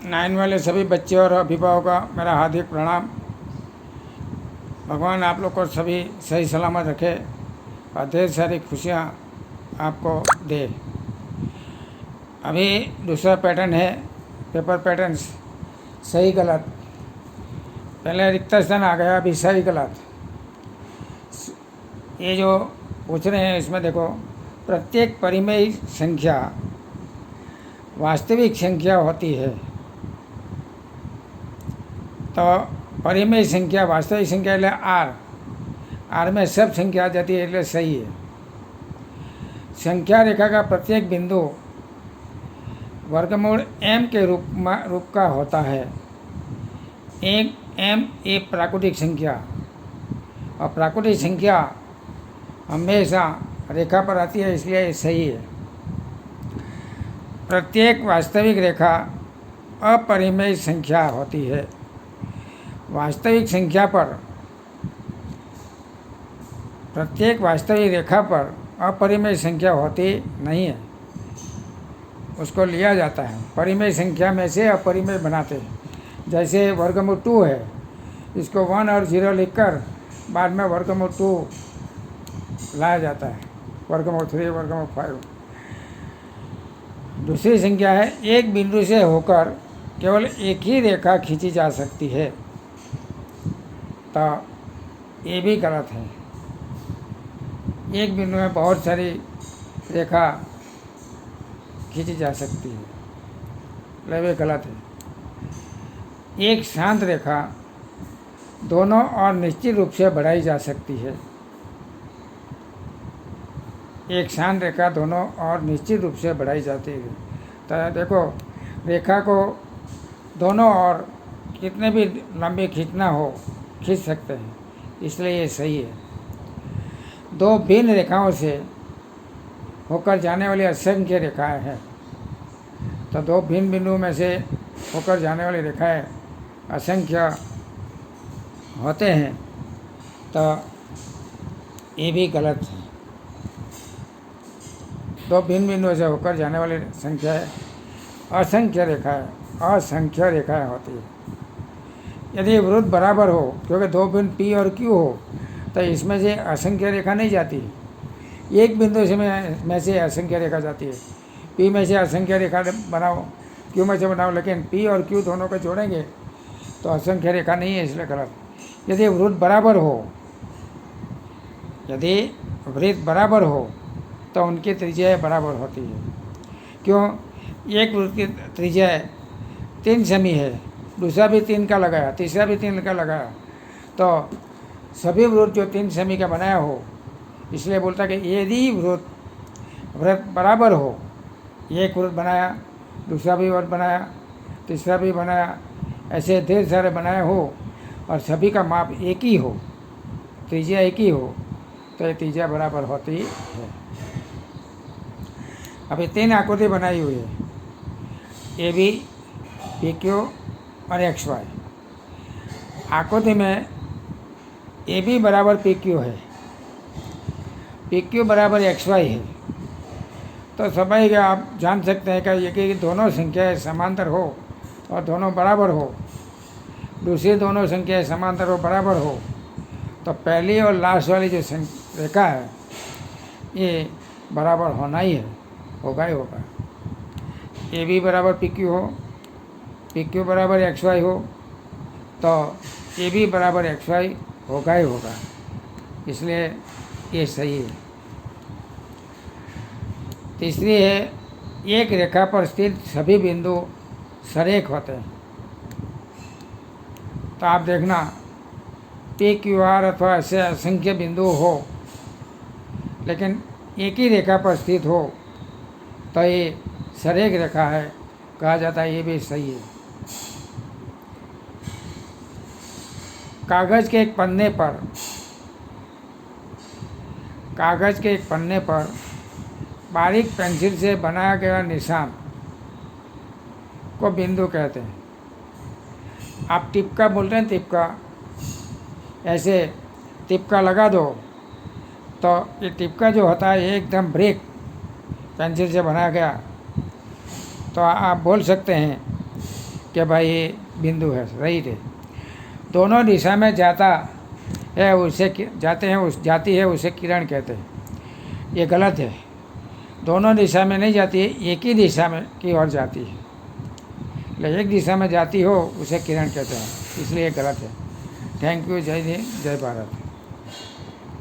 9 वाले सभी बच्चे और अभिभावकों का मेरा हार्दिक प्रणाम। भगवान आप लोग को सभी सही सलामत रखे और ढेर सारी खुशियाँ आपको दे। अभी दूसरा पैटर्न है पेपर पैटर्न्स सही गलत। पहले रिक्त स्थान आ गया, अभी सही गलत। ये जो पूछ रहे हैं इसमें देखो, प्रत्येक परिमेय संख्या वास्तविक संख्या होती है। तो परिमेय संख्या वास्तविक संख्या એટલે आर में सब संख्या आ जाती है, એટલે सही है। संख्या रेखा का प्रत्येक बिंदु वर्गमूल m के रूप का होता है। एक m एक प्राकृतिक संख्या, और प्राकृतिक संख्या हमेशा रेखा पर आती है, इसलिए ये सही है। प्रत्येक वास्तविक रेखा अपरिमेय संख्या होती है। वास्तविक संख्या पर, प्रत्येक वास्तविक रेखा पर अपरिमेय संख्या होती नहीं है, उसको लिया जाता है। परिमेय संख्या में से अपरिमेय बनाते हैं। जैसे वर्गमूल 2 है, इसको 1 और 0 लिखकर बाद में वर्गमूल 2 लाया जाता है, वर्गमूल 3, वर्गमूल 5। दूसरी संख्या है एक बिंदु से होकर केवल एक ही रेखा खींची जा सकती है, तो ये भी गलत है। एक बिंदु में बहुत सारी रेखा खींची जा सकती है, मतलब ये गलत है। एक शांत रेखा दोनों और निश्चित रूप से बढ़ाई जा सकती है। एक शांत रेखा दोनों और निश्चित रूप से बढ़ाई जाती है। तो देखो, रेखा को दोनों और कितने भी लंबे खींचना हो खींच सकते हैं, इसलिए ये सही है। दो भिन्न रेखाओं से होकर जाने वाली असंख्य रेखाएं हैं। तो दो भिन्न बिंदुओं में से होकर जाने वाली रेखाएं असंख्य होते हैं, तो ये भी गलत है। दो भिन्न बिंदुओं से होकर जाने वाली संख्याएं असंख्य रेखाएं होती है। यदि वृत्त बराबर हो, क्योंकि दो बिंदु P और Q हो, तो इसमें से असंख्य रेखा नहीं जाती। एक बिंदु से में से असंख्य रेखा जाती है। P में से असंख्य रेखा बनाओ, Q में से बनाओ, लेकिन P और Q दोनों को जोड़ेंगे तो असंख्य रेखा नहीं है, इसलिए गलत। यदि वृत्त बराबर हो तो उनकी त्रिज्या बराबर होती है। क्यों? एक वृत्त की त्रिज्या 3 सेमी है, दूसरा भी 3 का लगाया, तीसरा भी 3 का लगाया, तो सभी वृत्त जो 3 सेमी का बनाया हो, इसलिए बोलता कि यदि वृत्त बराबर हो, एक वृत्त बनाया, दूसरा भी वृत्त बनाया, तीसरा भी बनाया, ऐसे ढेर सारे बनाए हो और सभी का माप एक ही हो, त्रिज्या एक ही हो, तो ये त्रिज्या बराबर होती है। अभी 3 आकृति बनाई हुई है, AB, PQ और XY। आकृति में AB बराबर PQ है, PQ बराबर XY है, तो सभी का आप जान सकते हैं कि दोनों संख्याएं समांतर हो और दोनों बराबर हो। दूसरी दोनों संख्याएं समांतर हो, बराबर हो, तो पहली और लास्ट वाली जो रेखा है ये बराबर होना ही है, होगा ही होगा। AB बराबर PQ हो, PQ बराबर XY हो, तो AB बराबर XY होगा ही होगा, इसलिए ये सही है। तीसरी है एक रेखा पर स्थित सभी बिंदु सरेख होते हैं। तो आप देखना, PQR अथवा ऐसे असंख्य बिंदु हो, लेकिन एक ही रेखा पर स्थित हो तो ये सरेख रेखा है, कहा जाता है। ये भी सही है। कागज के एक पन्ने पर बारीक पेंसिल से बनाया गया निशान को बिंदु कहते हैं। आप टिपका बोलते हैं, टिपका, ऐसे टिपका लगा दो तो ये टिपका जो होता है एकदम ब्रेक पेंसिल से बनाया गया, तो आप बोल सकते हैं कि भाई ये बिंदु है, राइट है। दोनों दिशा में जाता है उसे जाते हैं उस जाती है उसे किरण कहते हैं, ये गलत है। दोनों दिशा में नहीं जाती है, एक ही दिशा में की ओर जाती है। एक दिशा में जाती हो उसे किरण कहते हैं, इसलिए गलत है। Thank you. जय हिंद, जय भारत।